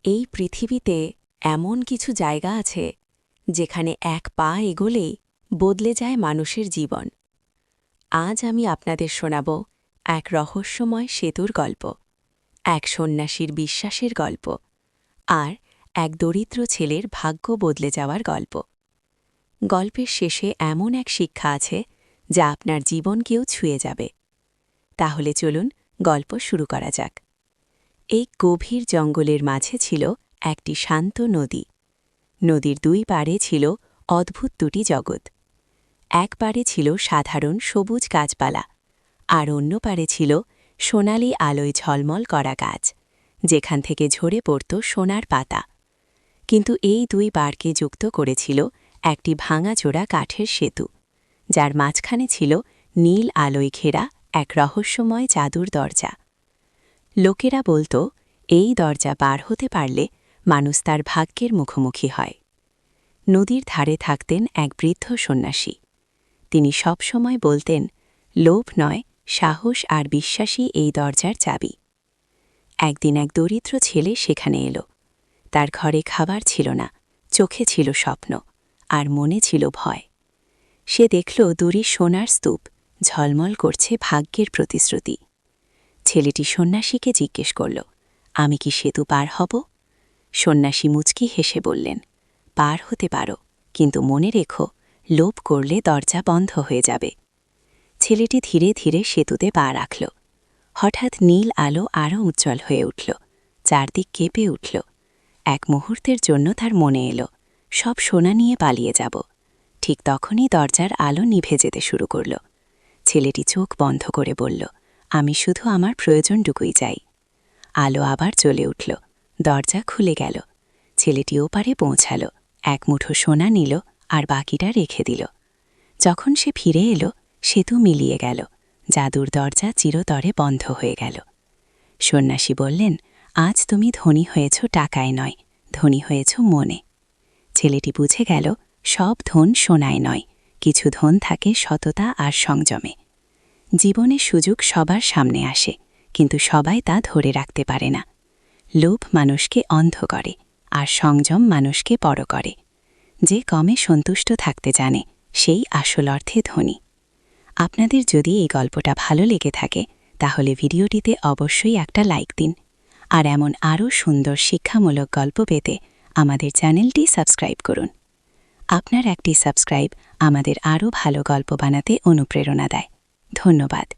এই পৃথিবীতে এমন কিছু জায়গা আছে যেখানে এক পা এগোলেই বদলে যায় মানুষের জীবন। আজ আমি আপনাদের শোনাব এক রহস্যময় সেতুর গল্প, এক সন্ন্যাসীর বিশ্বাসের গল্প, আর এক দরিদ্র ছেলের ভাগ্য বদলে যাওয়ার গল্প। গল্পের শেষে এমন এক শিক্ষা আছে যা আপনার জীবনকেও ছুঁয়ে যাবে। তাহলে চলুন গল্প শুরু করা যাক। এই গভীর জঙ্গলের মাঝে ছিল একটি শান্ত নদী। নদীর দুই পাড়ে ছিল অদ্ভুত দুটি জগৎ। এক পাড়ে ছিল সাধারণ সবুজ গাছপালা, আর অন্য পাড়ে ছিল সোনালি আলোয় ঝলমল করা গাছ, যেখান থেকে ঝরে পড়ত সোনার পাতা। কিন্তু এই দুই পাড়কে যুক্ত করেছিল একটি ভাঙাচোরা কাঠের সেতু, যার মাঝখানে ছিল নীল আলোয় ঘেরা এক রহস্যময় জাদুর দরজা। লোকেরা বলত, এই দরজা পার হতে পারলে মানুষ তার ভাগ্যের মুখোমুখি হয়। নদীর ধারে থাকতেন এক বৃদ্ধ সন্ন্যাসী। তিনি সবসময় বলতেন, লোভ নয়, সাহস আর বিশ্বাসী এই দরজার চাবি। একদিন এক দরিদ্র ছেলে সেখানে এলো। তার ঘরে খাবার ছিল না, চোখে ছিল স্বপ্ন, আর মনে ছিল ভয়। সে দেখল দূরে সোনার স্তূপ ঝলমল করছে ভাগ্যের প্রতিশ্রুতি। ছেলেটি সন্ন্যাসীকে জিজ্ঞেস করল, আমি কি সেতু পার হব? সন্ন্যাসী মুচকি হেসে বললেন, পার হতে পারো, কিন্তু মনে রেখো, লোভ করলে দরজা বন্ধ হয়ে যাবে। ছেলেটি ধীরে ধীরে সেতুতে পা রাখল। হঠাৎ নীল আলো আরও উজ্জ্বল হয়ে উঠল, চারদিক কেঁপে উঠল। এক মুহূর্তের জন্য তার মনে এলো, সব সোনা নিয়ে পালিয়ে যাব। ঠিক তখনই দরজার আলো নিভে যেতে শুরু করল। ছেলেটি চোখ বন্ধ করে বলল, আমি শুধু আমার প্রয়োজনটুকুই চাই। আলো আবার জ্বলে উঠল, দরজা খুলে গেল। ছেলেটি ওপারে পৌঁছাল, এক মুঠো সোনা নিল আর বাকিটা রেখে দিল। যখন সে ফিরে এলো, সেতু মিলিয়ে গেল, জাদুর দরজা চিরতরে বন্ধ হয়ে গেল। সন্ন্যাসী বললেন, আজ তুমি ধনী হয়েছ টাকায় নয়, ধনী হয়েছ মনে। ছেলেটি বুঝে গেল, সব ধন সোনায় নয়, কিছু ধন থাকে সততা আর সংযমে। জীবনে সুযোগ সবার সামনে আসে, কিন্তু সবাই তা ধরে রাখতে পারে না। লোভ মানুষকে অন্ধ করে, আর সংযম মানুষকে বড় করে। যে কমে সন্তুষ্ট থাকতে জানে, সেই আসল অর্থে ধনী। আপনাদের যদি এই গল্পটা ভালো লেগে থাকে, তাহলে ভিডিওটিতে অবশ্যই একটা লাইক দিন, আর এমন আরও সুন্দর শিক্ষামূলক গল্প পেতে আমাদের চ্যানেলটি সাবস্ক্রাইব করুন। আপনার একটি সাবস্ক্রাইব আমাদের আরও ভালো গল্প বানাতে অনুপ্রেরণা দেয়। ধন্যবাদ।